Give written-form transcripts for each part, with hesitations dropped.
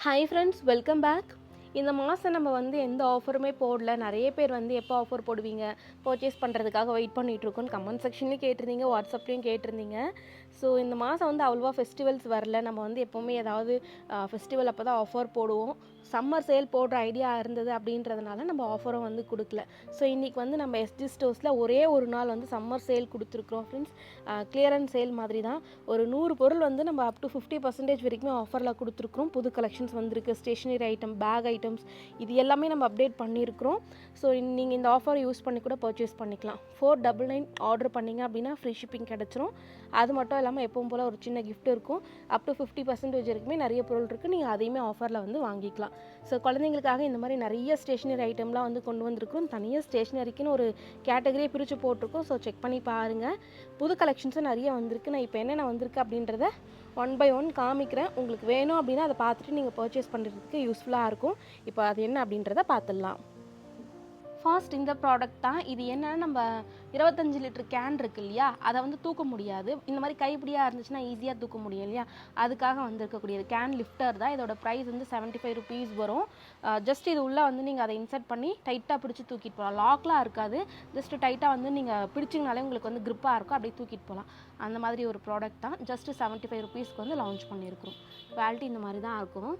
Hi friends, welcome back. இந்த மாதம் நம்ம எந்த ஆஃபருமே போடல. நிறைய பேர் எப்போ ஆஃபர் போடுவீங்க, பர்ச்சேஸ் பண்ணுறதுக்காக வெயிட் பண்ணிகிட்ருக்கோன்னு கமெண்ட் செக்ஷன்லேயும் கேட்டிருந்தீங்க, வாட்ஸ்அப்லேயும் கேட்டிருந்தீங்க. ஸோ இந்த மாதம் அவ்வளோவா ஃபெஸ்டிவல்ஸ் வரல. நம்ம எப்போவுமே ஏதாவது ஃபெஸ்டிவல் அப்போ தான் ஆஃபர் போடுவோம். சம்மர் சேல் போடுற ஐடியா இருந்தது அப்படின்றதுனால நம்ம ஆஃபரும் கொடுக்கல. ஸோ இன்றைக்கி நம்ம எஸ்ஜி ஸ்டோர்ஸில் ஒரே ஒரு நாள் சம்மர் சேல் கொடுத்துருக்குறோம் ஃப்ரெண்ட்ஸ். கிளியரன்ஸ் சேல் மாதிரி தான். ஒரு 100 பொருள் நம்ம அப் டு 50% வரைக்குமே ஆஃபரில் கொடுத்துருக்குறோம். புது கலெக்ஷன்ஸ் வந்திருக்கு. ஸ்டேஷ்னரி ஐட்டம், பேக் ஐட்டம்ஸ், இது எல்லாமே நம்ம அப்டேட் பண்ணியிருக்கிறோம். ஸோ நீங்கள் இந்த ஆஃபர் யூஸ் பண்ணி கூட பர்ச்சேஸ் பண்ணிக்கலாம். 499 ஆர்டர் பண்ணிங்க அப்படின்னா ஃப்ரீ ஷிப்பிங் கிடச்சிரும். அது மட்டும் இல்லாமல் எப்பவும் போல் ஒரு சின்ன கிஃப்ட் இருக்கும். அப் டு 50% வரைக்குமே நிறைய பொருள் இருக்குது. நீங்கள் அதையுமே ஆஃபரில் வாங்கிக்கலாம். ஸோ குழந்தைங்களுக்காக இந்த மாதிரி நிறைய ஸ்டேஷ்னரி ஐட்டம்லாம் கொண்டு வந்திருக்கோம். தனியாக ஸ்டேஷ்னரிக்குன்னு ஒரு கேட்டகரியை பிரித்து போட்டிருக்கோம். ஸோ செக் பண்ணி பாருங்கள். புது கலெக்ஷன்ஸும் நிறைய வந்திருக்கு. நான் இப்போ என்னென்ன வந்திருக்கு அப்படின்றத 1 by 1 காமிக்கிறேன். உங்களுக்கு வேணும் அப்படின்னா அதை பார்த்துட்டு நீங்கள் பர்ச்சேஸ் பண்ணுறதுக்கு யூஸ்ஃபுல்லாக இருக்கும். இப்போ அது என்ன அப்படின்றத பார்த்துடலாம். ஃபர்ஸ்ட் இந்த ப்ராடக்ட் தான். இது என்னன்னா, நம்ம 25 லிட்டர் கேன் இருக்கு இல்லையா, அதை தூக்க முடியாது. இந்த மாதிரி கைப்பிடியாக இருந்துச்சுன்னா ஈஸியாக தூக்க முடியும் இல்லையா, அதுக்காக இருக்கக்கூடியது கேன் லிஃப்டர் தான். இதோட ப்ரைஸ் 75 rupees வரும். ஜஸ்ட் இது உள்ளே நீங்கள் அதை இன்சர்ட் பண்ணி டைட்டாக பிடிச்சி தூக்கிட்டு போகலாம். லாக்லாம் இருக்காது. ஜஸ்ட் டைட்டாக நீங்கள் பிடிச்சிங்கனாலே உங்களுக்கு க்ரிப்பாக இருக்கும். அப்படியே தூக்கிட்டு போகலாம். அந்த மாதிரி ஒரு ப்ராடக்ட் தான். ஜஸ்ட் 75 rupeesக்கு லான்ச் பண்ணியிருக்கிறோம். குவாலிட்டி இந்த மாதிரி தான் இருக்கும்.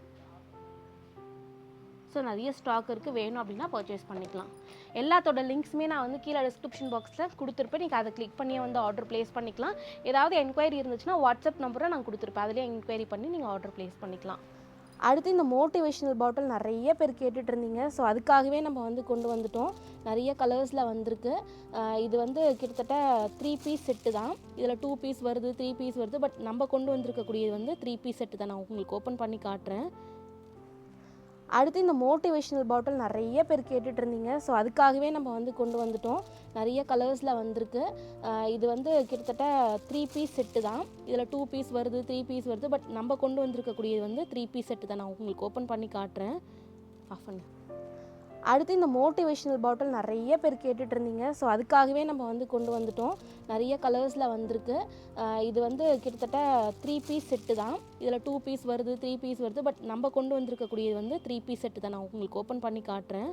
ஸோ நிறைய ஸ்டாக் இருக்குது. வேணும் அப்படின்னா பர்ச்சேஸ் பண்ணிக்கலாம். எல்லாத்தோட லிங்க்ஸுமே நான் கீழே டிஸ்கிரிப்ஷன் பாக்ஸில் கொடுத்துருப்பேன். நீங்கள் அதை கிளிக் பண்ணி ஆர்டர் ப்ளேஸ் பண்ணிக்கலாம். ஏதாவது என்கொயரி இருந்துச்சுன்னா வாட்ஸ்அப் நம்பரை நான் கொடுத்துருப்பேன். அதிலே என்கொயரி பண்ணி நீங்கள் ஆர்டர் ப்ளேஸ் பண்ணிக்கலாம். அடுத்து இந்த மோட்டிவேஷனல் பாட்டில் நிறைய பேர் கேட்டுட்டு இருந்தீங்க. ஸோ அதுக்காகவே நம்ம கொண்டு வந்துட்டோம். நிறைய கலர்ஸில் வந்திருக்கு. இது கிட்டத்தட்ட 3 பீஸ் செட்டு தான். இதில் 2 பீஸ் வருது, 3 பீஸ் வருது. பட் நம்ம கொண்டு வந்திருக்கக்கூடியது 3 பீஸ் செட்டு தான். நான் உங்களுக்கு ஓப்பன் பண்ணி காட்டுறேன். அடுத்து இந்த மோட்டிவேஷனல் பாட்டில் நிறைய பேர் கேட்டுட்டு இருந்தீங்க. ஸோ அதுக்காகவே நம்ம கொண்டு வந்துட்டோம். நிறைய கலர்ஸில் வந்திருக்கு. இது கிட்டத்தட்ட 3 பீஸ் செட்டு தான். இதில் 2 பீஸ் வருது, 3 பீஸ் வருது. பட் நம்ம கொண்டு வந்திருக்கக்கூடியது 3 பீஸ் செட்டு தான். நான் உங்களுக்கு ஓப்பன் பண்ணி காட்டுறேன். ஆஃப் பண்ணு. அடுத்து இந்த மோட்டிவேஷனல் பாட்டில் நிறைய பேர் கேட்டுட்டு இருந்தீங்க. ஸோ அதுக்காகவே நம்ம கொண்டு வந்துட்டோம். நிறைய கலர்ஸில் வந்திருக்கு. இது கிட்டத்தட்ட 3 பீஸ் செட்டு தான். இதில் 2 பீஸ் வருது, 3 பீஸ் வருது. பட் நம்ம கொண்டு வந்திருக்கக்கூடியது 3 பீஸ் செட்டு தான். நான் உங்களுக்கு ஓப்பன் பண்ணி காட்டுறேன்.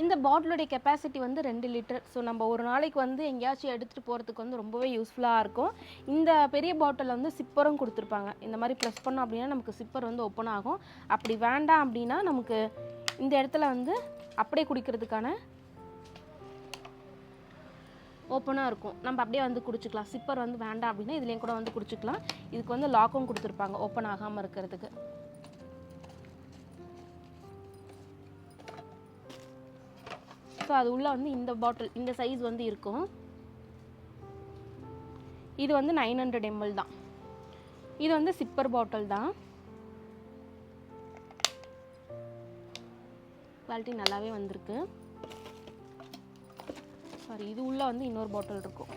இந்த பாட்டிலுடைய கெப்பாசிட்டி 2 லிட்டர். ஸோ நம்ம ஒரு நாளைக்கு எங்கேயாச்சும் எடுத்துகிட்டு போகிறதுக்கு ரொம்பவே யூஸ்ஃபுல்லாக இருக்கும். இந்த பெரிய பாட்டில் சிப்பரும் கொடுத்துருப்பாங்க. இந்த மாதிரி ப்ளஸ் பண்ணோம் அப்படின்னா நமக்கு சிப்பர் ஓப்பன் ஆகும். அப்படி வேண்டாம் அப்படின்னா நமக்கு இந்த இடத்துல அப்படியே குடிக்கிறதுக்கான ஓப்பனாக இருக்கும். நம்ம அப்படியே குடிச்சிக்கலாம். சிப்பர் வேண்டாம் அப்படின்னா இதுலேயும் கூட குடிச்சிக்கலாம். இதுக்கு லாக்கும் கொடுத்துருப்பாங்க ஓப்பன் ஆகாமல் இருக்கிறதுக்கு. ஸோ அது உள்ள இந்த பாட்டில் இந்த சைஸ் இருக்கும். இது 900 ml தான். இது சிப்பர் பாட்டில் தான். குவாலிட்டி நல்லாவே வந்திருக்கு. சாரி, இது உள்ள இன்னொரு பாட்டில் இருக்கும்.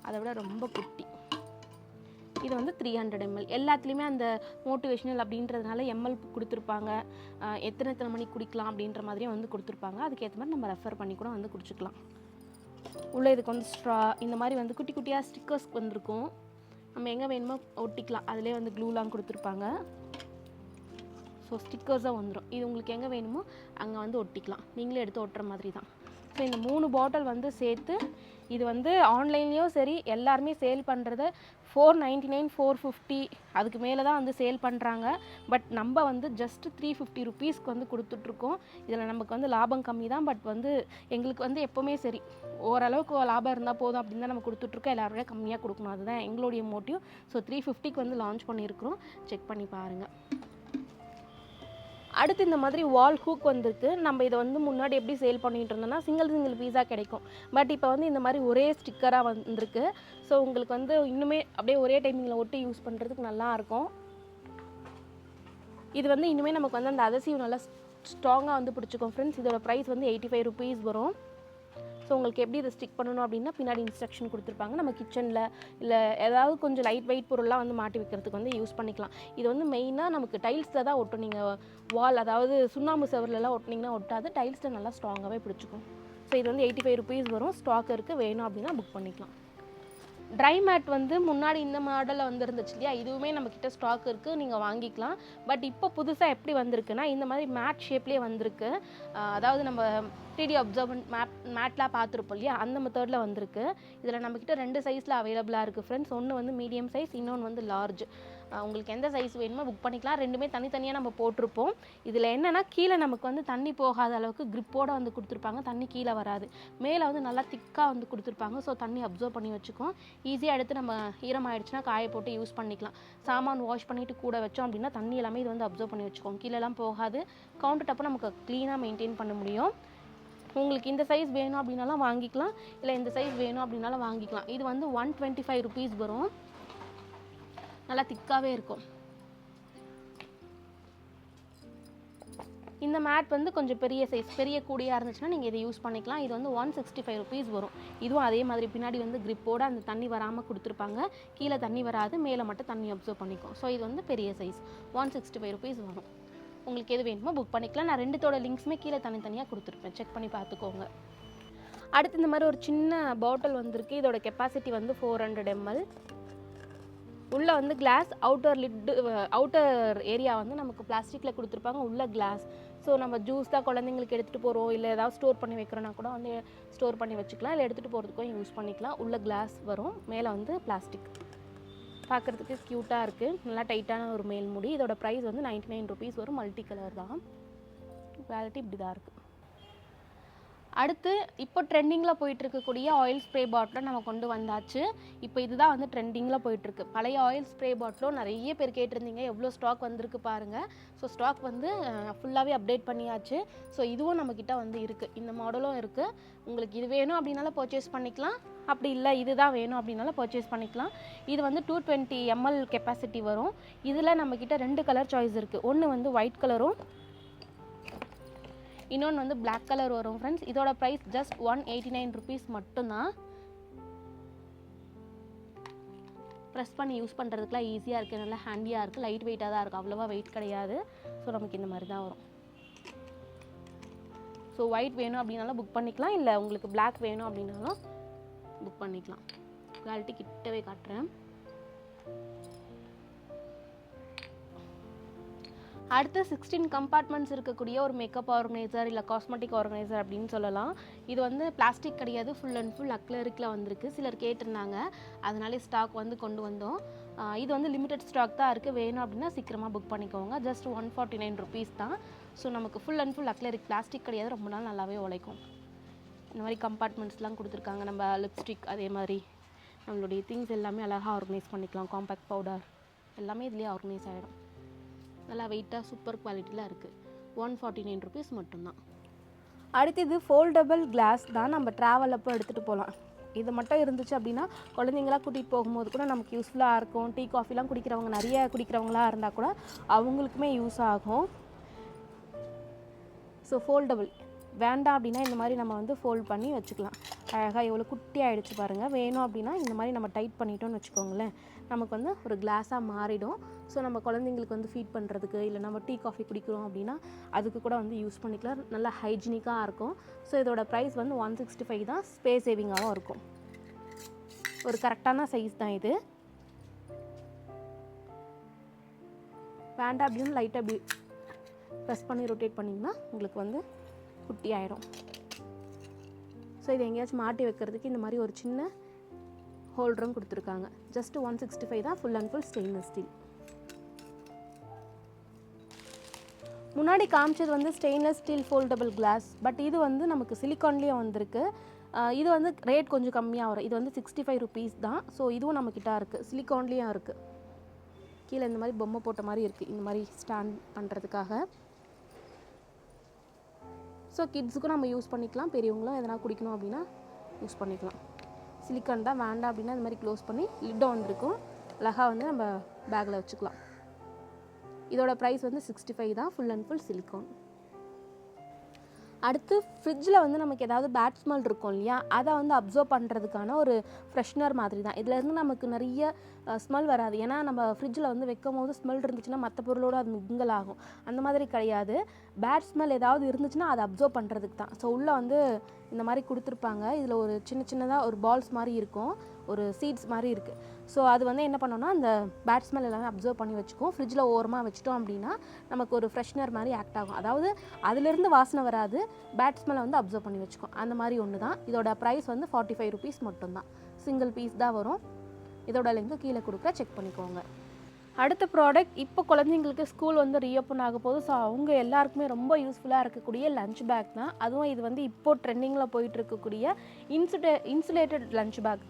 அதை விட ரொம்ப குட்டி. இது 300 ml. எல்லாத்துலேயுமே அந்த மோட்டிவேஷனல் அப்படின்றதுனால எம்எல் கொடுத்துருப்பாங்க. எத்தனை மணிக்கு குடிக்கலாம் அப்படின்ற மாதிரியும் கொடுத்துருப்பாங்க. அதுக்கேற்ற மாதிரி நம்ம ரெஃபர் பண்ணி கூட குடிச்சிக்கலாம். உள்ளே இதுக்கு ஸ்ட்ரா இந்த மாதிரி குட்டி குட்டியாக ஸ்டிக்கர்ஸ் வந்திருக்கும். நம்ம எங்கே வேணுமோ ஒட்டிக்கலாம். அதிலே க்ளூலாம் கொடுத்துருப்பாங்க. ஸோ ஸ்டிக்கர்ஸாக வந்துடும். இது உங்களுக்கு எங்கே வேணுமோ அங்கே ஒட்டிக்கலாம். நீங்களே எடுத்து ஒட்டுற மாதிரி தான். ஸோ இந்த 3 பாட்டில் சேர்த்து இது ஆன்லைன்லேயும் சரி எல்லாருமே சேல் பண்ணுறது 499, 450 அதுக்கு மேலே தான் சேல் பண்ணுறாங்க. பட் நம்ம ஜஸ்ட் 350 rupeesக்கு கொடுத்துட்ருக்கோம். இதில் நமக்கு லாபம் கம்மி தான். பட் எங்களுக்கு எப்போவுமே சரி ஓரளவுக்கு லாபம் இருந்தால் போதும் அப்படின்னு தான் நம்ம கொடுத்துட்ருக்கோம். எல்லாரோட கம்மியாக கொடுக்கணும், அதுதான் எங்களுடைய மோட்டிவ். ஸோ 350க்கு லான்ச் பண்ணியிருக்கிறோம். செக் பண்ணி பாருங்கள். அடுத்து இந்த மாதிரி வால் ஹூக் வந்திருக்கு. நம்ம இதை முன்னாடி எப்படி சேல் பண்ணிகிட்டு இருந்தோம்னா சிங்கிள் பீஸாக கிடைக்கும். பட் இப்போ இந்த மாதிரி ஒரே ஸ்டிக்கராக வந்திருக்கு. ஸோ உங்களுக்கு இன்னுமே அப்படியே ஒரே டைமிங்கில் ஒட்டி யூஸ் பண்ணுறதுக்கு நல்லாயிருக்கும். இது இன்னுமே நமக்கு அந்த அதசிவ் நல்லா ஸ்ட்ராங்காக பிடிச்சிக்கும் ஃப்ரெண்ட்ஸ். இதோட ப்ரைஸ் 85 rupees வரும். ஸோ உங்களுக்கு எப்படி இதை ஸ்டிக் பண்ணணும் அப்படின்னா பின்னாடி இன்ஸ்ட்ரக்ஷன் கொடுத்துருப்பாங்க. நம்ம கிச்சனில் இல்லை ஏதாவது கொஞ்சம் லைட் வெயிட் பொருள்லாம் மாட்டி வைக்கிறதுக்கு யூஸ் பண்ணிக்கலாம். இது மெயினாக நமக்கு டைல்ஸில் தான் ஒட்டும். நீங்கள் வால் அதாவது சுண்ணாம்பு செவர்லலாம் ஒட்டினீங்கன்னா ஒட்டாது. டைல்ஸில் நல்லா ஸ்ட்ராங்காகவே பிடிச்சிக்கும். ஸோ இது 85 rupees வரும். ஸ்டாக் இருக்குது. வேணும் அப்படின்னா புக் பண்ணிக்கலாம். ட்ரை மேட் வந்து முன்னாடி இந்த மாடலில் வந்து இருந்துச்சு இல்லையா, இதுவுமே நம்மக்கிட்ட ஸ்டாக் இருக்குது, நீங்கள் வாங்கிக்கலாம். பட் இப்போ புதுசாக எப்படி வந்திருக்குன்னா இந்த மாதிரி மேட் ஷேப்லேயே வந்திருக்கு. அதாவது நம்ம 3D அப்சர்வன்ட் மேட்லாம் பார்த்துருப்போம் இல்லையா, அந்த மெத்தடில் வந்திருக்கு. இதில் நம்மக்கிட்ட 2 சைஸில் அவைலபிளாக இருக்குது ஃப்ரெண்ட்ஸ். ஒன்று வந்து மீடியம் சைஸ், இன்னொன்று வந்து லார்ஜ். உங்களுக்கு எந்த சைஸ் வேணுமோ புக் பண்ணிக்கலாம். ரெண்டுமே தனித்தனியாக நம்ம போட்டிருப்போம். இதில் என்னென்னா கீழே நமக்கு வந்து தண்ணி போகாத அளவுக்கு கிரிப்போடு வந்து கொடுத்துருப்பாங்க, தண்ணி கீழே வராது. மேலே வந்து நல்லா திக்காக வந்து கொடுத்துருப்பாங்க, ஸோ தண்ணி அப்சர்வ் பண்ணி வச்சுக்கோம். ஈஸியாக எடுத்து நம்ம ஈரமாகிடுச்சுன்னா காய போட்டு யூஸ் பண்ணிக்கலாம். சாமான் வாஷ் பண்ணிவிட்டு கூட வச்சோம் அப்படின்னா தண்ணி எல்லாமே இது வந்து அப்சர்வ் பண்ணி வச்சுக்கோம், கீழெல்லாம் போகாது. கவுண்டர் டாப்பை நமக்கு க்ளீனாக மெயின்டைன் பண்ண முடியும். உங்களுக்கு இந்த சைஸ் வேணும் அப்படின்னாலும் வாங்கிக்கலாம், இல்லை இந்த சைஸ் வேணும் அப்படின்னாலும் வாங்கிக்கலாம். இது வந்து 125 ருபீஸ் வரும், நல்லா திக்காகவே இருக்கும். இந்த மேட் வந்து கொஞ்சம் பெரிய சைஸ், பெரிய கூடியாக இருந்துச்சுன்னா நீங்கள் இதை யூஸ் பண்ணிக்கலாம். இது வந்து 165 ருபீஸ் வரும். இதுவும் அதே மாதிரி பின்னாடி வந்து கிரிப்போடு அந்த தண்ணி வராமல் கொடுத்துருப்பாங்க, கீழே தண்ணி வராது, மேலே மட்டும் தண்ணி அப்சர்வ் பண்ணிக்கும். ஸோ இது வந்து பெரிய சைஸ் 165 ருபீஸ் வரும். உங்களுக்கு எது வேணுமோ புக் பண்ணிக்கலாம். நான் ரெண்டுத்தோட லிங்க்ஸுமே கீழே தனித்தனியாக கொடுத்துருப்பேன், செக் பண்ணி பார்த்துக்கோங்க. அடுத்து இந்த மாதிரி ஒரு சின்ன பாட்டில் வந்திருக்கு. இதோட கெப்பாசிட்டி வந்து 400 ml. உள்ளே வந்து கிளாஸ், அவுட்டர் ஏரியா வந்து நமக்கு பிளாஸ்டிக்கில் கொடுத்துருப்பாங்க, உள்ளே கிளாஸ். ஸோ நம்ம ஜூஸ் தான் குழந்தைங்களுக்கு எடுத்துகிட்டு போகிறோம், இல்லை ஏதாவது ஸ்டோர் பண்ணி வைக்கிறோன்னா கூட வந்து ஸ்டோர் பண்ணி வச்சுக்கலாம், இல்லை எடுத்துகிட்டு போகிறதுக்கும் யூஸ் பண்ணிக்கலாம். உள்ள கிளாஸ் வரும், மேலே வந்து பிளாஸ்டிக். பார்க்குறதுக்கு க்யூட்டாக இருக்குது, நல்லா டைட்டான ஒரு மேல் முடி. இதோட ப்ரைஸ் வந்து 99 ருபீஸ் வரும். மல்டி கலர் தான், குவாலிட்டி இப்படி தான் இருக்குது. அடுத்து இப்போ ட்ரெண்டிங்கில் போயிட்டுருக்கக்கூடிய ஆயில் ஸ்ப்ரே பாட்டிலும் நம்ம கொண்டு வந்தாச்சு. இப்போ இதுதான் வந்து ட்ரெண்டிங்கில் போயிட்டுருக்கு. பழைய ஆயில் ஸ்ப்ரே பாட்டிலும் நிறைய பேர் கேட்டிருந்தீங்க, எவ்வளோ ஸ்டாக் வந்திருக்கு பாருங்கள். ஸோ ஸ்டாக் வந்து ஃபுல்லாகவே அப்டேட் பண்ணியாச்சு. ஸோ இதுவும் நம்மக்கிட்ட வந்து இருக்குது, இந்த மாடலும் இருக்குது. உங்களுக்கு இது வேணும் அப்படின்னாலும் பர்ச்சேஸ் பண்ணிக்கலாம், அப்படி இல்லை இதுதான் வேணும் அப்படின்னாலும் பர்ச்சேஸ் பண்ணிக்கலாம். இது வந்து 220 ml கெப்பாசிட்டி வரும். இதில் நம்மக்கிட்ட 2 கலர் சாய்ஸ் இருக்குது. ஒன்று வந்து ஒயிட் கலரும், இன்னொன்று வந்து பிளாக் கலர் வரும் ஃப்ரெண்ட்ஸ். இதோட ப்ரைஸ் ஜஸ்ட் 189 ருபீஸ் மட்டும்தான். ப்ரெஸ் பண்ணி யூஸ் பண்ணுறதுக்குலாம் ஈஸியாக இருக்குது, நல்லா ஹேண்டியாக இருக்குது, லைட் வெயிட்டாக தான் இருக்குது, அவ்வளோவா வெயிட் கிடையாது. ஸோ நமக்கு இந்த மாதிரி தான் வரும். ஸோ ஒயிட் வேணும் அப்படின்னாலும் புக் பண்ணிக்கலாம், இல்லை உங்களுக்கு பிளாக் வேணும் அப்படின்னாலும் புக் பண்ணிக்கலாம். குவாலிட்டி கிட்டவே காட்டுறேன். அடுத்து 16 கம்பார்ட்மெண்ட்ஸ் இருக்கக்கூடிய ஒரு மேக்கப் ஆர்கனைசர், இல்லை காஸ்மெட்டிக் ஆர்கனைசர் அப்படின்னு சொல்லலாம். இது வந்து பிளாஸ்டிக் கிடையாது, ஃபுல் அண்ட் ஃபுல் அக்லரிக்கில் வந்திருக்கு. சிலர் கேட்டிருந்தாங்க, அதனாலே ஸ்டாக் வந்து கொண்டு வந்தோம். இது வந்து லிமிடெட் ஸ்டாக் தான் இருக்குது, வேணும் அப்படின்னா சீக்கிரமாக புக் பண்ணிக்கோங்க. ஜஸ்ட் 149 ருபீஸ் தான். ஸோ நமக்கு ஃபுல் அண்ட் ஃபுல் அக்லரிக், பிளாஸ்டிக் கிடையாது, ரொம்ப நாள் நல்லாவே உழைக்கும். இந்த மாதிரி கம்பார்ட்மெண்ட்ஸ்லாம் கொடுத்துருக்காங்க. நம்ம லிப்ஸ்டிக், அதே மாதிரி நம்மளுடைய திங்ஸ் எல்லாமே அழகாக ஆர்கனைஸ் பண்ணிக்கலாம். காம்பேக்ட் பவுடர் எல்லாமே இதுலேயே ஆர்கனைஸ் ஆகிடும். நல்லா வெயிட்டாக சூப்பர் குவாலிட்டியில் இருக்குது. 149 ருபீஸ் மட்டும்தான். அடுத்தது ஃபோல்டபுள் கிளாஸ் தான், நம்ம ட்ராவல் அப்போ எடுத்துகிட்டு போகலாம். இது மட்டும் இருந்துச்சு அப்படின்னா குழந்தைங்களாம் கூட்டிகிட்டு போகும்போது கூட நமக்கு யூஸ்ஃபுல்லாக இருக்கும். டீ காஃபிலாம் குடிக்கிறவங்க, நிறைய குடிக்கிறவங்களாக இருந்தால் கூட அவங்களுக்குமே யூஸ் ஆகும். ஸோ ஃபோல்டபுள் வேண்டாம் அப்படின்னா இந்த மாதிரி நம்ம வந்து ஃபோல்ட் பண்ணி வச்சுக்கலாம். அழகாக எவ்வளோ குட்டி ஆகிடுச்சு பாருங்கள். வேணும் அப்படின்னா இந்த மாதிரி நம்ம டைட் பண்ணிட்டோம்னு வச்சுக்கோங்களேன், நமக்கு வந்து ஒரு கிளாஸாக மாறிடும். ஸோ நம்ம குழந்தைங்களுக்கு வந்து ஃபீட் பண்ணுறதுக்கு, இல்லை நம்ம டீ காஃபி குடிக்கிறோம் அப்படின்னா அதுக்கு கூட வந்து யூஸ் பண்ணிக்கலாம். நல்லா ஹைஜீனிக்காக இருக்கும். ஸோ இதோட ப்ரைஸ் வந்து 165 தான். ஸ்பேஸ் சேவிங்காகவும் இருக்கும். ஒரு கரெக்டான சைஸ் தான் இது. வேண்டாம் அப்படின்னு லைட்டாக அப்படி ப்ரெஸ் பண்ணி ரொட்டேட் பண்ணிங்கன்னா உங்களுக்கு வந்து குட்டி ஆகிடும். ஸோ இதை எங்கேயாச்சும் மாட்டி வைக்கிறதுக்கு இந்த மாதிரி ஒரு சின்ன ஹோல்டரும் கொடுத்துருக்காங்க. ஜஸ்ட் 165 தான். Full and full stainless steel. முன்னாடி காமிச்சது வந்து stainless steel foldable glass, but இது வந்து நமக்கு சிலிக்கான்லேயே வந்திருக்கு. இது வந்து ரேட் கொஞ்சம் கம்மியாக வரும். இது வந்து 65 ருபீஸ் தான். ஸோ இதுவும் நம்மக்கிட்ட இருக்குது, சிலிக்கான்லேயும் இருக்குது. கீழே இந்த மாதிரி பொம்மை போட்ட மாதிரி இருக்குது, இந்த மாதிரி ஸ்டாண்ட் பண்ணுறதுக்காக. ஸோ கிட்ஸுக்கும் நம்ம யூஸ் பண்ணிக்கலாம், பெரியவங்களும் எதனா குடிக்கணும் அப்படின்னா யூஸ் பண்ணிக்கலாம். சிலிக்கான் தான். வேண்டாம் அப்படின்னா இந்த மாதிரி க்ளோஸ் பண்ணி லிட்டும் வந்திருக்கும், அழகாக வந்து நம்ம பேக்கில் வச்சுக்கலாம். இதோட ப்ரைஸ் வந்து 65 தான். Full and full silicon. அடுத்து ஃப்ரிட்ஜில் வந்து நமக்கு ஏதாவது பேட் ஸ்மெல் இருக்கும் இல்லையா, அதை வந்து அப்சர்வ் பண்ணுறதுக்கான ஒரு ஃப்ரெஷ்னர் மாதிரி தான். இதுலேருந்து நமக்கு நிறைய ஸ்மெல் வராது. ஏன்னா நம்ம ஃப்ரிட்ஜில் வந்து வைக்கும் போது ஸ்மெல் இருந்துச்சுன்னா மற்ற பொருளோடு அது மிங்கிள் ஆகும். அந்த மாதிரி கிடையாது. பேட் ஸ்மெல் ஏதாவது இருந்துச்சுன்னா அதை அப்சர்வ் பண்ணுறதுக்கு தான். ஸோ உள்ளே வந்து இந்த மாதிரி கொடுத்துருப்பாங்க. இதில் ஒரு சின்னதாக ஒரு பால்ஸ் மாதிரி இருக்கும். ஒரு சீட்ஸ் மாதிரி இருக்குது. ஸோ அது வந்து என்ன பண்ணோன்னா அந்த பேட் ஸ்மெல் எல்லாமே அப்சர்வ் பண்ணி வச்சுக்கும். ஃப்ரிட்ஜில் ஓரமாக வச்சிட்டோம் அப்படின்னா நமக்கு ஒரு ஃப்ரெஷ்னர் மாதிரி ஆக்ட் ஆகும். அதாவது அதிலிருந்து வாசனை வராது, பேட் ஸ்மெல்லை வந்து அப்சர்வ் பண்ணி வச்சுக்கும். அந்த மாதிரி ஒன்று தான். இதோட ப்ரைஸ் வந்து 45 rupees மட்டும்தான். சிங்கிள் பீஸ் தான் வரும். இதோட லிங்க்கு கீழே கொடுக்குற, செக் பண்ணிக்கோங்க. அடுத்த ப்ராடக்ட், இப்போ குழந்தைங்களுக்கு ஸ்கூல் வந்து ரீஓப்பன் ஆக போகுது. ஸோ அவங்க எல்லாருக்குமே ரொம்ப யூஸ்ஃபுல்லாக இருக்கக்கூடிய லஞ்ச் பேக் தான். அதுவும் இது வந்து இப்போது ட்ரெண்டிங்கில் போயிட்டு இருக்கக்கூடிய இன்சுலேட்டட் லஞ்ச் பேக்.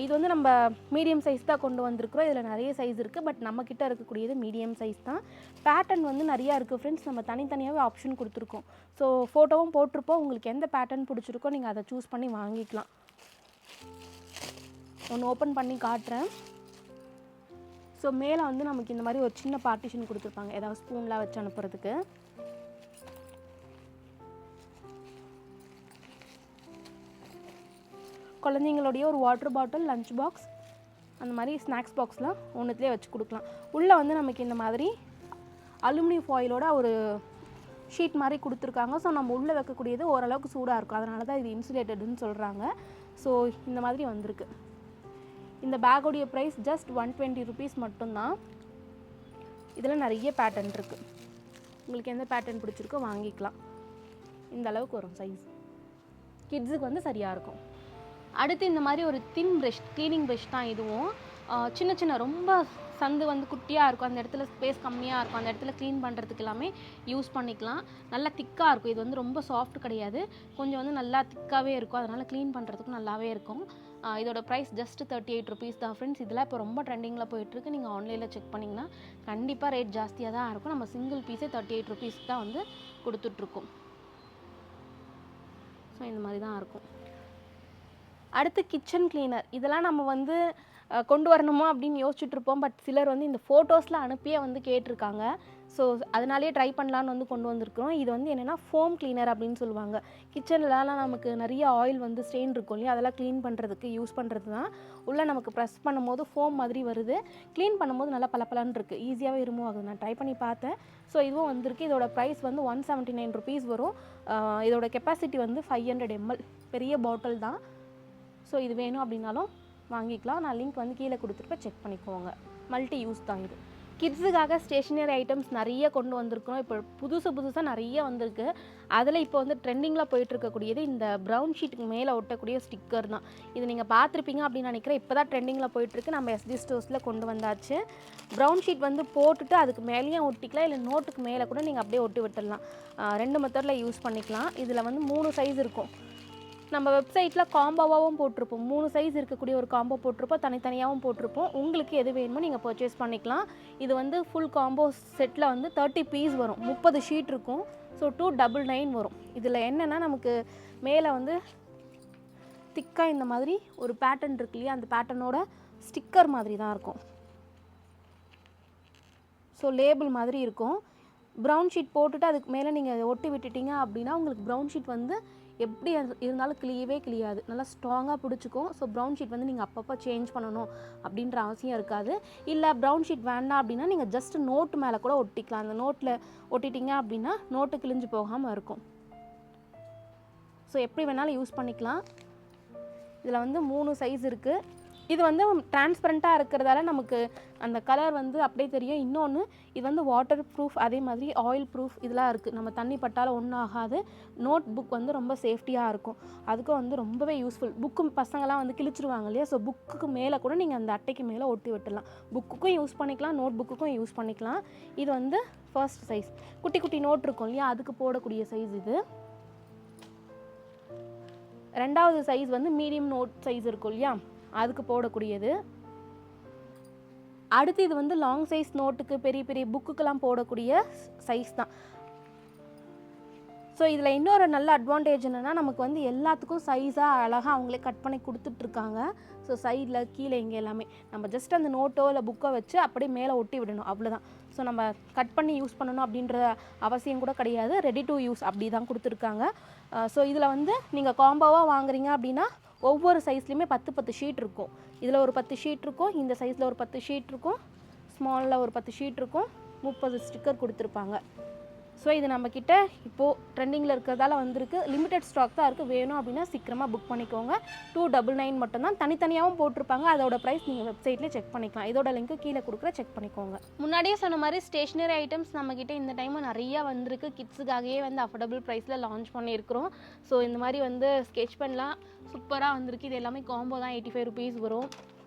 இது வந்து நம்ம மீடியம் சைஸ் தான் கொண்டு வந்திருக்கிறோம். இதில் நிறைய சைஸ் இருக்குது, பட் நம்மக்கிட்ட இருக்கக்கூடியது மீடியம் சைஸ் தான். பேட்டர்ன் வந்து நிறையா இருக்குது ஃப்ரெண்ட்ஸ். நம்ம தனித்தனியாகவே ஆப்ஷன் கொடுத்துருக்கோம். ஸோ ஃபோட்டோவும் போட்டிருப்போம். உங்களுக்கு எந்த பேட்டர்ன் பிடிச்சிருக்கோ நீங்கள் அதை சூஸ் பண்ணி வாங்கிக்கலாம். ஒன்று ஓப்பன் பண்ணி காட்டுறேன். ஸோ மேலே வந்து நமக்கு இந்த மாதிரி ஒரு சின்ன பார்ட்டிஷன் கொடுத்துருப்பாங்க, ஏதாவது ஸ்பூன்லாம் வச்சு அனுப்புறதுக்கு. குழந்தைங்களுடைய ஒரு வாட்டர் பாட்டில், லஞ்ச் பாக்ஸ், அந்த மாதிரி ஸ்நாக்ஸ் பாக்ஸ்லாம் ஒன்றுத்துலேயே வச்சு கொடுக்கலாம். உள்ளே வந்து நமக்கு இந்த மாதிரி அலுமினியம் ஃபாயிலோட ஒரு ஷீட் மாதிரி கொடுத்துருக்காங்க. ஸோ நம்ம உள்ளே வைக்கக்கூடியது ஓரளவுக்கு சூடாக இருக்கும். அதனால தான் இது இன்சுலேட்டடுன்னு சொல்கிறாங்க. ஸோ இந்த மாதிரி வந்திருக்கு. இந்த பேக்கோடைய ப்ரைஸ் ஜஸ்ட் 120 rupees மட்டும்தான். இதில் நிறைய பேட்டர்ன் இருக்குது. உங்களுக்கு எந்த பேட்டர்ன் பிடிச்சிருக்கோ வாங்கிக்கலாம். இந்த அளவுக்கு வரும் சைஸ். கிட்ஸுக்கு வந்து சரியாக இருக்கும். அடுத்து இந்த மாதிரி ஒரு தின் ப்ரஷ், க்ளீனிங் ப்ரஷ் தான் இதுவும். சின்ன சின்ன ரொம்ப சந்து வந்து குட்டியாக இருக்கும், அந்த இடத்துல ஸ்பேஸ் கம்மியாக இருக்கும், அந்த இடத்துல க்ளீன் பண்ணுறதுக்கு எல்லாமே யூஸ் பண்ணிக்கலாம். நல்லா திக்காக இருக்கும். இது வந்து ரொம்ப சாஃப்ட் கிடையாது, கொஞ்சம் வந்து நல்லா திக்காகவே இருக்கும். அதனால் க்ளீன் பண்ணுறதுக்கும் நல்லாவே இருக்கும். இதோட ப்ரைஸ் ஜஸ்ட் 38 rupees தான் ஃப்ரெண்ட்ஸ். இதெல்லாம் இப்போ ரொம்ப ட்ரெண்டிங்கில் போயிட்டுருக்கு. நீங்கள் ஆன்லைனில் செக் பண்ணிங்கன்னா கண்டிப்பாக ரேட் ஜாஸ்தியாக தான் இருக்கும். நம்ம சிங்கிள் பீஸே 38 rupees தான் வந்து கொடுத்துட்ருக்கோம். ஸோ இந்த மாதிரி தான் இருக்கும். அடுத்து கிச்சன் கிளீனர். இதெல்லாம் நம்ம வந்து கொண்டு வரணுமா அப்படின்னு யோசிச்சுட்ருப்போம். பட் சிலர் வந்து இந்த ஃபோட்டோஸில் அனுப்பியே வந்து கேட்டிருக்காங்க. ஸோ அதனாலேயே ட்ரை பண்ணலான்னு வந்து கொண்டு வந்திருக்கிறோம். இது வந்து என்னென்னா ஃபோம் கிளீனர் அப்படின்னு சொல்லுவாங்க. கிச்சன்லலாம் நமக்கு நிறைய ஆயில் வந்து ஸ்டெயின் இருக்கும் இல்லையா, அதெல்லாம் க்ளீன் பண்ணுறதுக்கு யூஸ் பண்ணுறது தான். உள்ளே நமக்கு ப்ரெஸ் பண்ணும்போது ஃபோம் மாதிரி வருது. க்ளீன் பண்ணும்போது நல்லா பளபளன்னு இருக்குது, ஈஸியாகவே ரிமூவ் ஆகுது. நான் ட்ரை பண்ணி பார்த்தேன். ஸோ இதுவும் வந்திருக்கு. இதோட ப்ரைஸ் வந்து 179 rupees வரும். இதோட கெப்பாசிட்டி வந்து 500 ml, பெரிய பாட்டில் தான். ஸோ இது வேணும் அப்படின்னாலும் வாங்கிக்கலாம். நான் லிங்க் வந்து கீழே கொடுத்துருப்பேன், செக் பண்ணிக்கோங்க. மல்டி யூஸ் தான் இது. கிட்ஸுக்காக ஸ்டேஷ்னரி ஐட்டம்ஸ் நிறைய கொண்டு வந்திருக்கிறோம். இப்போ புதுசாக நிறைய வந்திருக்கு. அதில் இப்போ வந்து ட்ரெண்டிங்கில் போயிட்டுருக்கக்கூடியது இந்த ப்ரௌன் ஷீட்டுக்கு மேலே ஒட்டக்கூடிய ஸ்டிக்கர் தான். இது நீங்கள் பார்த்துருப்பீங்க அப்படின்னு நினைக்கிறேன். இப்போ தான் ட்ரெண்டிங்கில் போயிட்டுருக்கு. நம்ம SD ஸ்டோர்ஸில் கொண்டு வந்தாச்சு. ப்ரௌன் ஷீட் வந்து போட்டுட்டு அதுக்கு மேலேயும் ஒட்டிக்கலாம், இல்லை நோட்டுக்கு மேலே கூட நீங்கள் அப்படியே ஒட்டி விட்டுடலாம். 2 மெத்தடில் யூஸ் பண்ணிக்கலாம். இதில் வந்து 3 சைஸ் இருக்கும். நம்ம வெப்சைட்டில் காம்போவாகவும் போட்டிருப்போம். 3 சைஸ் இருக்கக்கூடிய ஒரு காம்போ போட்டிருப்போம், தனித்தனியாகவும் போட்டிருப்போம். உங்களுக்கு எது வேணுமோ நீங்கள் பர்ச்சேஸ் பண்ணிக்கலாம். இது வந்து ஃபுல் காம்போ செட்டில் வந்து 30 பீஸ் வரும். 30 ஷீட் இருக்கும். ஸோ 299 வரும். இதில் என்னென்னா நமக்கு மேலே வந்து திக்காக இந்த மாதிரி ஒரு பேட்டர்ன் இருக்கு இல்லையா, அந்த பேட்டர்னோட ஸ்டிக்கர் மாதிரி தான் இருக்கும். ஸோ லேபிள் மாதிரி இருக்கும். ப்ரௌன் ஷீட் போட்டுட்டு அதுக்கு மேலே நீங்கள் ஒட்டி விட்டுட்டீங்க அப்படின்னா உங்களுக்கு ப்ரௌன் ஷீட் வந்து எப்படி இருந்தாலும் கிளியாது, நல்லா ஸ்ட்ராங்காக பிடிச்சிக்கும். ஸோ ப்ரௌன் ஷீட் வந்து நீங்கள் அப்பப்போ சேஞ்ச் பண்ணணும் அப்படின்ற அவசியம் இருக்காது. இல்லை ப்ரௌன் ஷீட் வேண்டாம் அப்படின்னா நீங்கள் ஜஸ்ட் நோட்டு மேலே கூட ஒட்டிக்கலாம். அந்த நோட்டில் ஒட்டிட்டீங்க அப்படின்னா நோட்டு கிழிஞ்சு போகாமல் இருக்கும். ஸோ எப்படி வேணாலும் யூஸ் பண்ணிக்கலாம். இதில் வந்து 3 சைஸ் இருக்குது. இது வந்து டிரான்ஸ்பரண்ட்டாக இருக்கிறதால நமக்கு அந்த கலர் வந்து அப்படியே தெரியும். இன்னொன்று, இது வந்து வாட்டர் ப்ரூஃப், அதே மாதிரி ஆயில் ப்ரூஃப் இதெல்லாம் இருக்குது. நம்ம தண்ணி பட்டாலும் ஒன்றும் ஆகாது. நோட் புக் வந்து ரொம்ப சேஃப்டியாக இருக்கும். அதுக்கும் வந்து ரொம்பவே யூஸ்ஃபுல். புக்கு பசங்களாம் வந்து கிழிச்சிருவாங்க இல்லையா, ஸோ புக்குக்கு மேலே கூட நீங்கள் அந்த அட்டைக்கு மேலே ஒட்டி விட்டுடலாம். புக்குக்கும் யூஸ் பண்ணிக்கலாம், நோட் புக்குக்கும் யூஸ் பண்ணிக்கலாம். இது வந்து ஃபர்ஸ்ட் சைஸ். குட்டி குட்டி நோட் இருக்கும் இல்லையா, அதுக்கு போடக்கூடிய சைஸ் இது. 2வது சைஸ் வந்து மீடியம் நோட் சைஸ் இருக்கும் இல்லையா, அதுக்கு போடக்கூடியது. அடுத்து இது வந்து லாங் சைஸ் நோட்டுக்கு, பெரிய பெரிய புக்குக்கெல்லாம் போடக்கூடிய சைஸ் தான். ஸோ இதில் இன்னொரு நல்ல அட்வான்டேஜ் என்னென்னா, நமக்கு வந்து எல்லாத்துக்கும் சைஸாக அழகாக அவங்களே கட் பண்ணி கொடுத்துட்ருக்காங்க. ஸோ சைடில் கீழே இங்கே எல்லாமே நம்ம ஜஸ்ட் அந்த நோட்டோ இல்லை புக்கோ வச்சு அப்படியே மேலே ஒட்டி விடணும், அவ்வளோதான். ஸோ நம்ம கட் பண்ணி யூஸ் பண்ணணும் அப்படின்ற அவசியம் கூட கிடையாது. ரெடி டு யூஸ் அப்படி தான் கொடுத்துருக்காங்க. ஸோ இதில் வந்து நீங்கள் காம்போவாக வாங்குறீங்க அப்படின்னா ஒவ்வொரு சைஸ்லேயுமே 10 ஷீட் இருக்கும். இதில் ஒரு 10 ஷீட் இருக்கும், இந்த சைஸில் ஒரு 10 ஷீட் இருக்கும், ஸ்மாலில் ஒரு 10 ஷீட் இருக்கும், 30 ஸ்டிக்கர் கொடுத்துருப்பாங்க. ஸோ இது நம்மக்கிட்ட இப்போது ட்ரெண்டிங்கில் இருக்கிறதால வந்திருக்கு. லிமிடெட் ஸ்டாக் தான் இருக்குது. வேணும் அப்படின்னா சீக்கிரமாக புக் பண்ணிக்கோங்க. 299 மட்டும்தான். தனித்தனியாகவும் போட்டிருப்பாங்க. அதோட ப்ரைஸ் நீங்கள் வெப்சைட்லேயே செக் பண்ணிக்கலாம். இதோட லிங்க்கு கீழே கொடுக்குற செக் பண்ணிக்கோங்க. முன்னாடியே சொன்ன மாதிரி ஸ்டேஷ்னரி ஐட்டம்ஸ் நம்மக்கிட்ட இந்த டைம் நிறையா வந்திருக்கு. கிட்ஸுக்காகவே வந்து அஃபோர்டபுள் ப்ரைஸில் லான்ச் பண்ணியிருக்கிறோம். ஸோ இந்த மாதிரி வந்து ஸ்கெட்ச் பென்லாம் சூப்பராக வந்திருக்கு. இது எல்லாமே காம்போ தான். 85 ருபீஸ் வரும்.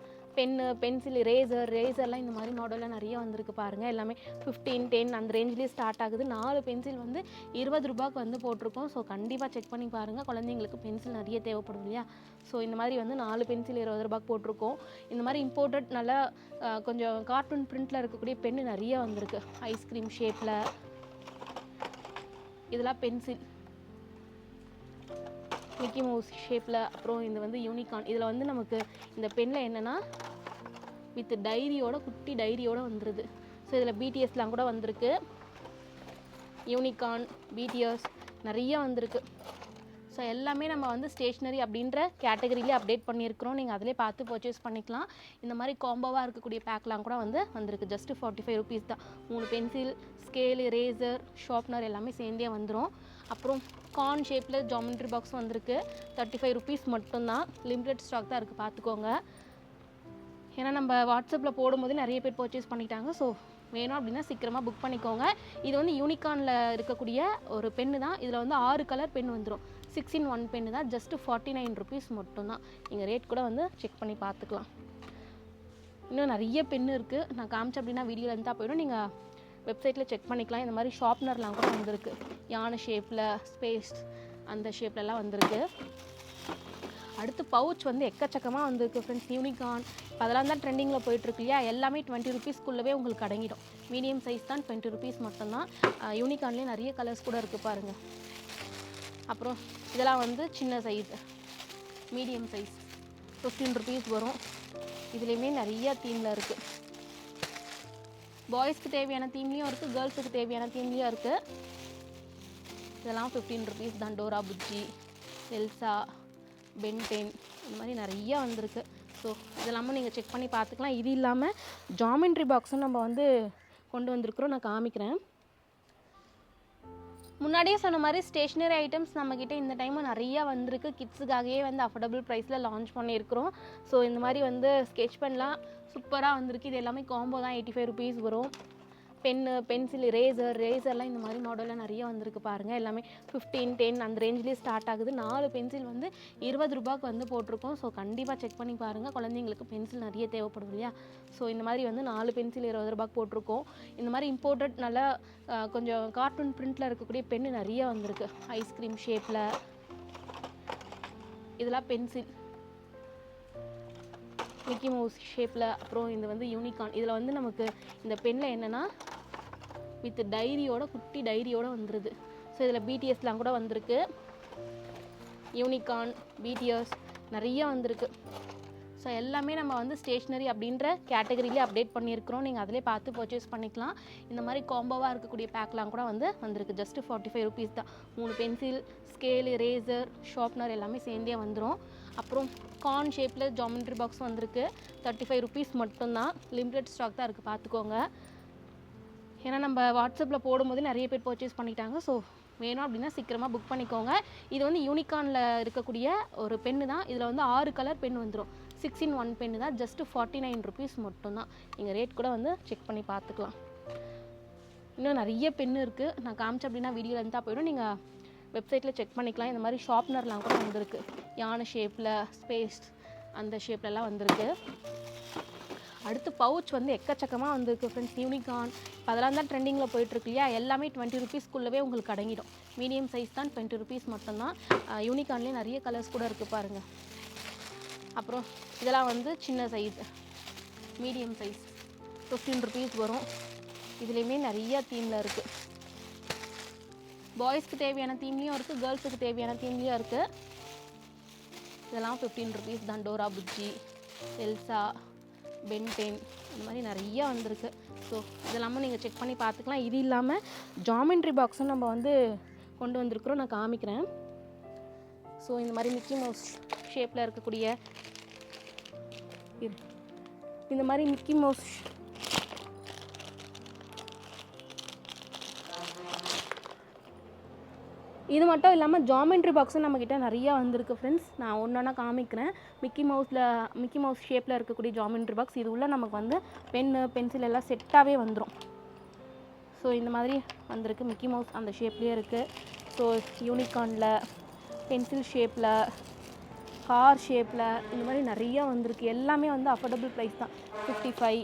பென்னு, பென்சில், ரேசர்லாம் இந்த மாதிரி மாடலில் நிறைய வந்திருக்கு பாருங்கள். எல்லாமே 15, 10 அந்த ரேஞ்சிலே ஸ்டார்ட் ஆகுது. 4 பென்சில் வந்து 20 ரூபாய்க்கு வந்து போட்டிருக்கோம். ஸோ கண்டிப்பாக செக் பண்ணி பாருங்கள். குழந்தைங்களுக்கு பென்சில் நிறைய தேவைப்படும் இல்லையா? ஸோ இந்த மாதிரி வந்து 4 பென்சில் 20 ரூபாய்க்கு போட்டிருக்கோம். இந்த மாதிரி இம்போர்ட்டட் நல்லா கொஞ்சம் கார்ட்டூன் பிரிண்டில் இருக்கக்கூடிய பென்னு நிறைய வந்திருக்கு. ஐஸ்கிரீம் ஷேப்பில் இதெல்லாம் பென்சில், மிக்கி மவுஸ் ஷேப்பில். அப்புறம் இது வந்து யூனிகார்ன். இதில் வந்து நமக்கு இந்த பெனில் என்னென்னா வித் டைரியோட, குட்டி டைரியோட வந்துடுது. ஸோ இதில் பிடிஎஸ்லாம் கூட வந்திருக்கு. யூனிகார்ன், பிடிஎஸ் நிறைய வந்திருக்கு. ஸோ எல்லாமே நம்ம வந்து ஸ்டேஷ்னரி அப்படின்ற கேட்டகரியிலே அப்டேட் பண்ணியிருக்கிறோம். நீங்கள் அதிலே பார்த்து பர்ச்சேஸ் பண்ணிக்கலாம். இந்த மாதிரி காம்போவாக இருக்கக்கூடிய பேக்லாம் கூட வந்திருக்கு. ஜஸ்ட்டு 45 ருபீஸ் தான். 3 பென்சில், ஸ்கேலு, ரேசர், ஷார்ப்னர் எல்லாமே சேர்ந்தே வந்துடும். அப்புறம் கார்ன் ஷேப்பில் ஜாமெண்ட்ரி பாக்ஸ் வந்திருக்கு. 35 ருபீஸ் மட்டும்தான். லிமிடெட் ஸ்டாக் தான் இருக்குது, பார்த்துக்கோங்க. ஏன்னா நம்ம வாட்ஸ்அப்பில் போடும்போது நிறைய பேர் பர்ச்சேஸ் பண்ணிட்டாங்க. ஸோ வேணும் அப்படின்னா சீக்கிரமாக புக் பண்ணிக்கோங்க. இது வந்து யூனிகார்னில் இருக்கக்கூடிய ஒரு பென்னு தான். இதில் வந்து 6 கலர் பென் வந்துடும். 6-in-1 பென்னு தான். ஜஸ்ட்டு 49 ருபீஸ் மட்டும்தான். நீங்கள் ரேட் கூட வந்து செக் பண்ணி பார்த்துக்கலாம். இன்னும் நிறைய பென்னு இருக்குது. நான் காமிச்சேன் அப்படின்னா வீடியோவில் இருந்தால் போய்டும். நீங்கள் வெப்சைட்டில் செக் பண்ணிக்கலாம். இந்த மாதிரி ஷார்ப்னர்லாம் கூட வந்திருக்கு. யானை ஷேப்பில், ஸ்பேஸ் அந்த ஷேப்லலாம் வந்திருக்கு. அடுத்து பவுச் வந்து எக்கச்சக்கமாக வந்திருக்கு ஃப்ரெண்ட்ஸ். யூனிகார்ன் அதெல்லாம் தான் ட்ரெண்டிங்கில் போயிட்டுருக்கு இல்லையா? எல்லாமே 20 ருபீஸ்க்குள்ளவே உங்களுக்கு அடங்கிடும். மீடியம் சைஸ் தான் 20 ருபீஸ் மட்டும்தான். யூனிகார்ன்லேயே நிறைய கலர்ஸ் கூட இருக்குது பாருங்கள். அப்புறம் இதெல்லாம் வந்து சின்ன சைஸ், மீடியம் சைஸ் 15 ருபீஸ் வரும். இதுலேயுமே நிறைய தீமில் இருக்குது. பாய்ஸ்க்கு தேவையான தீம்லேயும் இருக்குது, கேர்ள்ஸுக்கு தேவையான தீம்லேயும் இருக்குது. இதெல்லாம் 15 ருபீஸ் தான். டோரா புஜ்ஜி, எல்சா, பென்டென் இந்த மாதிரி நிறையா வந்திருக்கு. ஸோ இதெல்லாமல் நீங்கள் செக் பண்ணி பார்த்துக்கலாம். இது இல்லாமல் ஜாமெண்ட்ரி பாக்ஸும் நம்ம வந்து கொண்டு வந்திருக்கிறோம். நான் காமிக்கிறேன். முன்னாடியே சொன்ன மாதிரி ஸ்டேஷ்னரி ஐட்டம்ஸ் நம்மக்கிட்ட இந்த டைம் நிறையா வந்திருக்கு. கிட்ஸுக்காகவே வந்து அஃபோர்டபுள் ப்ரைஸில் லான்ச் பண்ணியிருக்கிறோம். ஸோ இந்த மாதிரி வந்து ஸ்கெட்ச் பென்லாம் சூப்பராக வந்திருக்கு. இது எல்லாமே காம்போ தான். 85 ருபீஸ் வரும். பென்னு, பென்சில், ரேசர்லாம் இந்த மாதிரி மாடலில் நிறைய வந்திருக்கு பாருங்கள். எல்லாமே 15, 10 அந்த ரேஞ்சிலே ஸ்டார்ட் ஆகுது. 4 பென்சில் வந்து 20 ரூபாய்க்கு வந்து போட்டிருக்கோம். ஸோ கண்டிப்பாக செக் பண்ணி பாருங்கள். குழந்தைங்களுக்கு பென்சில் நிறைய தேவைப்படும் இல்லையா? ஸோ இந்த மாதிரி வந்து 4 பென்சில் 20 ரூபாய்க்கு போட்டிருக்கோம். இந்த மாதிரி இம்போர்ட்டட் நல்லா கொஞ்சம் கார்ட்டூன் பிரிண்டில் இருக்கக்கூடிய பென்னு நிறைய வந்திருக்கு. ஐஸ்கிரீம் ஷேப்பில் இதெல்லாம் பென்சில், மிக்கி மவுஸ் ஷேப்பில். அப்புறம் இது வந்து யூனிகார்ன். இதில் வந்து நமக்கு இந்த பெனில் என்னென்னா வித் டைரியோட, குட்டி டைரியோட வந்துடுது. ஸோ இதில் பிடிஎஸ்லாம் கூட வந்திருக்கு. யூனிகார்ன், பிடிஎஸ் நிறைய வந்திருக்கு. ஸோ எல்லாமே நம்ம வந்து ஸ்டேஷ்னரி அப்படின்ற கேட்டகரியிலே அப்டேட் பண்ணியிருக்கிறோம். நீங்கள் அதிலே பார்த்து பர்ச்சேஸ் பண்ணிக்கலாம். இந்த மாதிரி காம்போவாக இருக்கக்கூடிய பேக்லாம் கூட வந்திருக்கு. ஜஸ்ட்டு 45 ருபீஸ் தான். 3 பென்சில், ஸ்கேலு, ரேசர், ஷார்ப்னர் எல்லாமே சேர்ந்தே வந்துடும். அப்புறம் கார்ன் ஷேப்பில் ஜாமெண்ட்ரி பாக்ஸ் வந்திருக்கு. 35 ருபீஸ் மட்டும்தான். லிமிடெட் ஸ்டாக் தான் இருக்குது, பார்த்துக்கோங்க. ஏன்னா நம்ம வாட்ஸ்அப்பில் போடும்போது நிறைய பேர் பர்ச்சேஸ் பண்ணிட்டாங்க. ஸோ வேணும் அப்படின்னா சீக்கிரமாக புக் பண்ணிக்கோங்க. இது வந்து யூனிகார்னில் இருக்கக்கூடிய ஒரு பென்னு தான். இதில் வந்து 6 கலர் பென் வந்துடும். 6-in-1 பென்னு தான். ஜஸ்ட்டு 49 ருபீஸ் மட்டும்தான். நீங்கள் ரேட் கூட வந்து செக் பண்ணி பார்த்துக்கலாம். இன்னும் நிறைய பென்னு இருக்குது. நான் காமிச்சேன் அப்படின்னா வீடியோவில் இருந்தால் போய்டும். நீங்கள் வெப்சைட்டில் செக் பண்ணிக்கலாம். இந்த மாதிரி ஷார்ப்னர்லாம் கூட வந்திருக்கு. யானை ஷேப்பில், ஸ்பேஸ் அந்த ஷேப்லலாம் வந்திருக்கு. அடுத்து பவுச் வந்து எக்கச்சக்கமாக வந்திருக்கு ஃப்ரெண்ட்ஸ். யூனிகார்ன் அதெல்லாம் தான் ட்ரெண்டிங்கில் போயிட்டுருக்கு இல்லையா? எல்லாமே 20 ருபீஸ்க்குள்ளவே உங்களுக்கு அடங்கிடும். மீடியம் சைஸ் தான். 20 ருபீஸ் மட்டும்தான். யூனிகார்ன்லேயே நிறைய கலர்ஸ் கூட இருக்குது பாருங்கள். அப்புறம் இதெல்லாம் வந்து சின்ன சைஸ், மீடியம் சைஸ் 15 ருபீஸ் வரும். இதுலேயுமே நிறைய தீமில் இருக்குது. பாய்ஸ்க்கு தேவையான தீம்லேயும் இருக்குது, கேர்ள்ஸுக்கு தேவையான தீம்லேயும் இருக்குது. இதெல்லாம் 15 ருபீஸ் தான். டோரா புஜ்ஜி, எல்சா, பென்டென் இந்த மாதிரி நிறைய வந்திருக்கு. ஸோ இதெல்லாமும் நீங்கள் செக் பண்ணி பார்த்துக்கலாம். இது இல்லாமல் ஜாமெண்ட்ரி பாக்ஸும் நம்ம வந்து கொண்டு வந்திருக்கிறோம். நான் காமிக்கிறேன். ஸோ இந்த மாதிரி மிக்கி மவுஸ் ஷேப்பில் இருக்கக்கூடிய இந்த மாதிரி மிக்கி மவுஸ் இது மட்டும் இல்லாமல் ஜாமெண்ட்ரி பாக்ஸும் நம்மக்கிட்ட நிறையா வந்திருக்கு ஃப்ரெண்ட்ஸ். நான் ஒன்றா காமிக்கிறேன். மிக்கி மவுஸ் ஷேப்பில் இருக்கக்கூடிய ஜாமெண்ட்ரி பாக்ஸ். இது உள்ள நமக்கு வந்து பென்னு பென்சில் எல்லாம் செட்டாகவே வந்துடும். ஸோ இந்த மாதிரி வந்திருக்கு. மிக்கி மவுஸ் அந்த ஷேப்லேயே இருக்குது. ஸோ யூனிகார்னில், பென்சில் ஷேப்பில், கார் ஷேப்பில் இந்த மாதிரி நிறையா வந்திருக்கு. எல்லாமே வந்து அஃபோர்டபுள் ப்ரைஸ் தான். 55,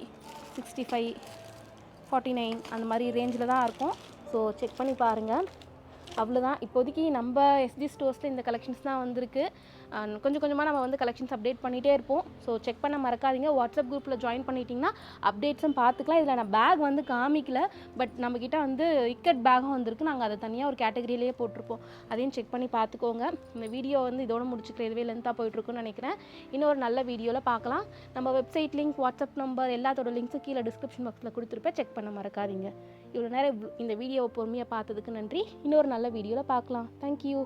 65, 49 அந்த மாதிரி ரேஞ்சில் தான் இருக்கும். ஸோ செக் பண்ணி பாருங்கள். அவ்வளோதான். இப்போதைக்கு நம்ம எஸ்டி ஸ்டோர்ஸில் இந்த கலெக்ஷன்ஸ் தான் வந்திருக்கு. கொஞ்சம் கொஞ்சமாக நம்ம வந்து கலெக்ஷன்ஸ் அப்டேட் பண்ணிகிட்டே இருப்போம். ஸோ செக் பண்ண மறக்காதீங்க. வாட்ஸ்அப் குரூப்பில் ஜாயின் பண்ணிட்டீங்கன்னா அப்டேட்ஸும் பார்த்துக்கலாம். இதில் நான் பேக் வந்து காமிக்கல, பட் நம்மக்கிட்ட வந்து இக்கட் பேகும் வந்திருக்கு. நாங்கள் அதை தனியாக ஒரு கேட்டகரியிலேயே போட்டிருப்போம். அதையும் செக் பண்ணி பார்த்துக்கோங்க. இந்த வீடியோ வந்து இதோட முடிச்சுக்கிறேன். இதுவே லென்த்தாக போயிட்டுருக்குன்னு நினைக்கிறேன். இன்னொரு நல்ல வீடியோவில் பார்க்கலாம். நம்ம வெப்சைட் லிங்க், வாட்ஸ்அப் நம்பர் எல்லாத்தோட லிங்க்ஸும் கீழே டிஸ்கிரிப்ஷன் பாக்ஸில் கொடுத்துருப்பேன். செக் பண்ண மறக்காதீங்க. இவ்வளோ நேரம் இந்த வீடியோவை பொறுமையாக பார்த்ததுக்கு நன்றி. இன்னொரு நல்ல வீடியோவில் பார்க்கலாம். தேங்க்யூ.